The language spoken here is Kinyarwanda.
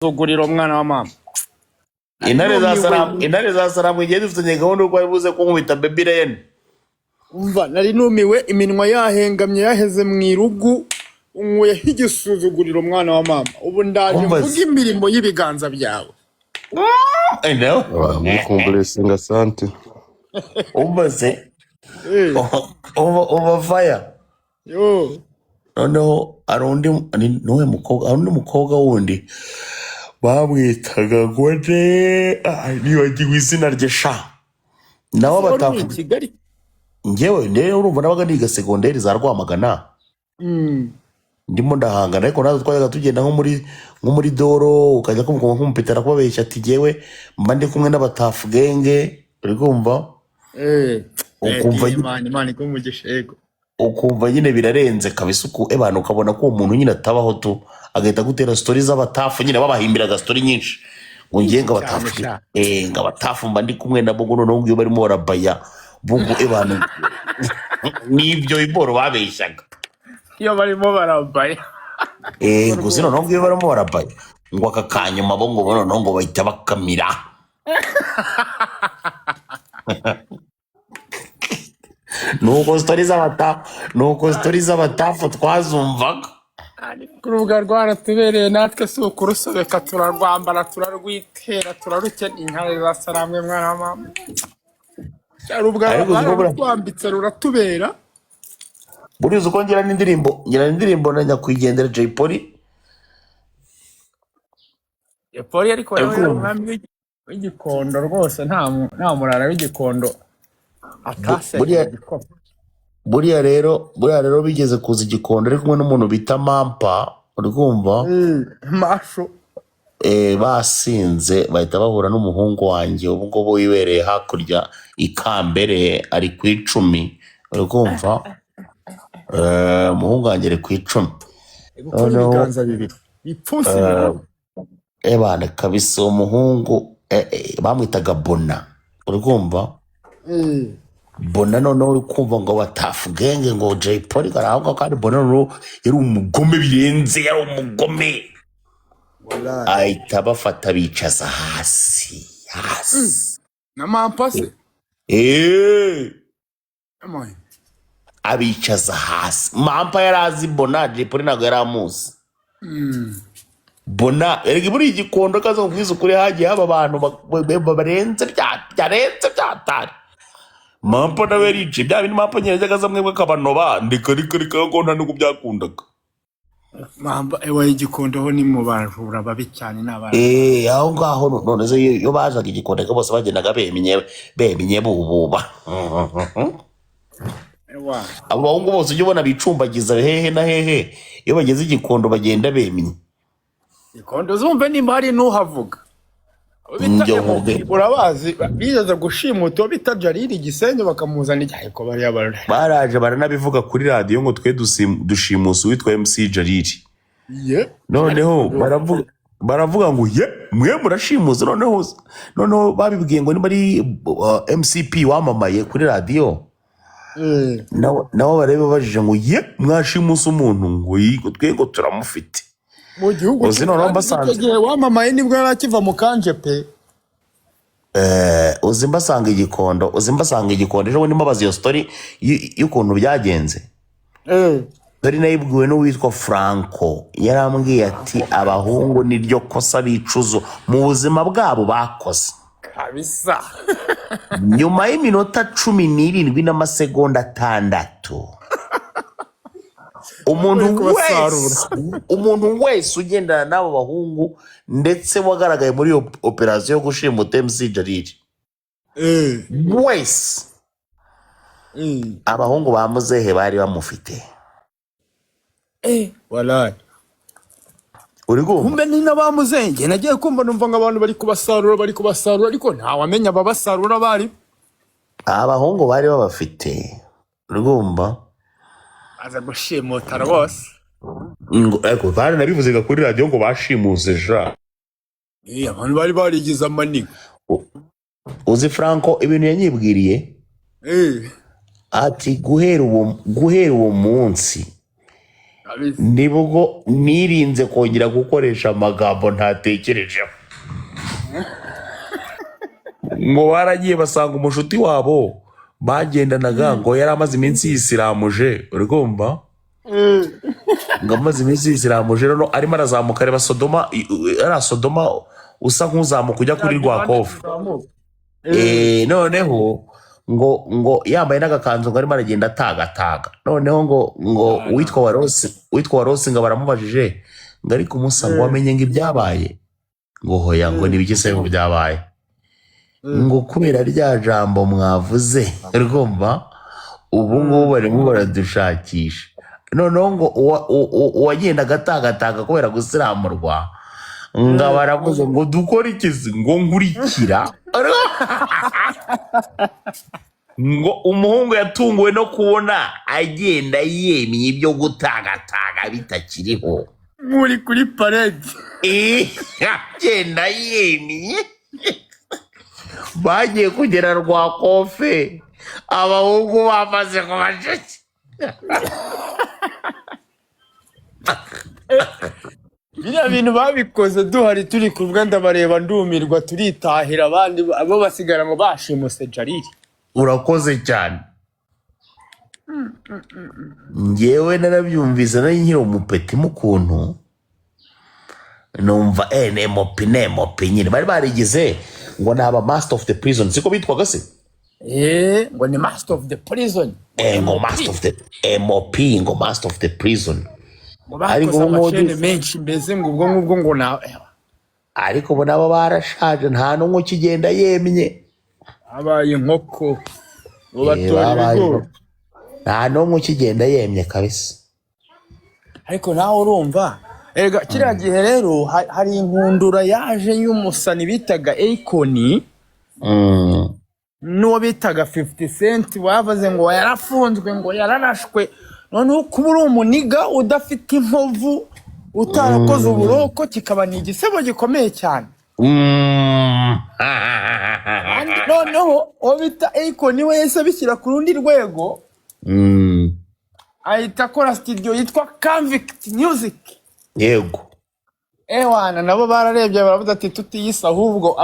tugurira umwana wa mama. Intare za Salamu igihe dufitanye gahunda uko bivuze ko nkubita baby rain. Umva nari numiwe iminwa yahengamye yaheze mu irugu unkuyeho igisuzuguriro umwana wa mama. Ubu ndaje mvuga imirimo y'ibiganza byawe. I know. Kumbure singa sante. Umbaze. Over fire. Yo. Noneho arundi nuwe mukobwa wundi bamwitaga ngo nibagiwe izina rye sha. Nawe batafu. Ngewe ndere urumva nabaga niga segonderi za Rwamagana. Ndimo ndahangana ariko nazo twajaga tugenda nko muri doro ukajya kumupitara kubabeshya ati jewe mba ndi kumwe n'abatafu genge uri kumva ukumva Imana ikumugisha yego ukumva nyine birarenze kabisa abantu ukabona ko umuntu nyine atabaho tu agahita gutera stories z'abatafu nyine babahimbiraga story nyinshi ngo ngenga abatafu ngabatafu mba ndi kumwe nabo ngo noneho ngiyo barimo barabaya bugu abantu nibyo iboro babeshyaga iyo barimo barabaya gusa noneho ngiyo barimo barabaya ngo aka kanyuma bo ngo noneho ngo bahita bakamira nuko stories z'abatafu twazumvaga kurubuga rwaratubereye natwe si ukurusobeka turarwambara turarwitera turarukena intare za Salamu mwana wa mama urubuga rwarambitse ruratubera buriza uko ngira n'indirimbo na nyakwigendera Jay Polly ariko umwami w'igikondo rwose nta murara w'igikondo buriya rero bigeze kuza igikondo ari kumwe n'umuntu bita Mampa uri kumva masho basinze bahita bahura n'umuhungu wanjye ubu ngubu wibereye hakurya Ikambere ari ku 10 uri kumva umuhungu wanjye ari ku 10 ibiganza bibiri bipfusi bana kabisa umuhungu bamwitaga Bona uri kumva Bona noneho uri kumva ngo batafu genge ngo Jay Polly karavuga kandi Bona noneho yari umugome birenze yari umugome ahita bafata bicaza hasi na mampase abicaza hasi Mampa yarazi Bona Jay Polly ntabwo yari amuzi Bona erega buri igikondo kaza kubwiza ukuri hagiye haba abantu barenze byatari Mampa nawe yarice bya bintu Mampa nyine yajyaga zamwe kabanoba ndika ngo nta nuko byakundaga Mampa igikondo ho ni mu bajura babi cyane n'abana aho ngaho none zo yo bazaga igikondo ko bose bagendaga bemenye bububa abo bahungu bose ujye ubona bicumbagiza hehe na hehe iyo bageze igikondo bagenda bemenye igikondo zumve nimba hari n'uhavuga urabazi bizaza gushimuta bita Jariri Gisenyi bakamuzana igihe ko baraje baranabivuga kuri radio ngo twe dushimusa witwa MC Jariri noneho baravuga ngo mwe murashimuza noneho babibwiye ngo niba ari MCP wamamaye kuri radio nabo barebe bajije ngo mwashimusa umuntu ngo twe ngo turamufite mu gihugu cy'igihe wamamaye nibwo yarakiva mu kanje pe uzimbasanga igikondo ejo ndimo bazi iyo story y'ukuntu byagenze dore nayibwiwe n'uwitwa Franco yarambwiye ati abahungu niryo kosa bicuzo mu buzima bwabo bakoze kabisa nyuma y'iminota 17 n'amasegonda 6 umuntu wese ugendana n'abo bahungu ndetse wagaragaye muri iyo operasiyo yo gushimuta MC Jariri wese abahungu ba muzehe bari bamufite wallahi uri kumva kumbe ni n'abamuzenge nagiye kumva numva ngo abantu bari kubasarura ariko nta wamenya ababasarura bari abahungu bari babafite uri kumva aza gushimuta rwose ariko bari nabivuze kuri radio ngo bashimuse ja abantu bari barigize amaniga uzi Franco ibintu yanyibwiriye ati guhera uwo munsi nibwo nirinze kongera gukoresha amagambo ntatekerejeho ngo baragiye basanga umushuti wabo bagendanaga ngo yari amaze iminsi yisiramuje urumva ngo amaze iminsi yisiramuje rero arimo arazamuka areba Sodoma ari Sodoma usa nk'uzamuka ujya kuri Rwakofe noneho ngo yambaye n'agakanzu ngo arimo aragenda atagataga noneho ngo witwa Warose ngo baramubajije ngo ariko umusa ngo wamenye ngo ibyabaye ngo hoya ngo nibigise ngo byabaye ngo kubera rya jambo mwavuze rwumva ubu ngubu barimo baradushakisha noneho ngo uwagenda agatagataga kubera gusiramurwa ngo baravuze ngo dukore ikizi ngo nkurikira ngo umuhungu yatunguwe no kubona agenda yemye ibyo gutagataga bitakiriho muri kuri parade agenda yemye bagiye kugera Rwakofe abahungu bamaze kubacece biriya bintu babikoze duhari turi kuvuga ndabareba ndumirwa turitahira abandi abo basigara ngo bashimuse Jariri urakoze cyane ngewe narabyumvise nari nkiri umupeti mu kuntu numva nemopi nyine bari barigize ngo ni aba master of the prison siko bitwaga se ngo ni master of the prison ngo master of the MOP ngo master of the prison ariko amashene menshi mbese ngo ubwo ngubwo ngo na ariko bo nabo barashaje nta n'umwe ukigenda yemye abaye inkoko ngo batora ibigori nta n'umwe ukigenda yemye kabisa ariko nawe urumva ega kiriya gihe rero hari inkundura yaje y'umusani bitaga Akon n'uwo bitaga 50 Cent bavuze ngo yarafunzwe ngo yararashwe noneho kuba uri umuniga udafite inkovu utarakoze uburoko kikaba ni igisebo gikomeye cyane noneho uwo bita Akon we yahise abishyira ku rundi rwego ahita akora studio yitwa Convict Music yego ewana nabo bararebye baravuga ati tutiyisa ahubwo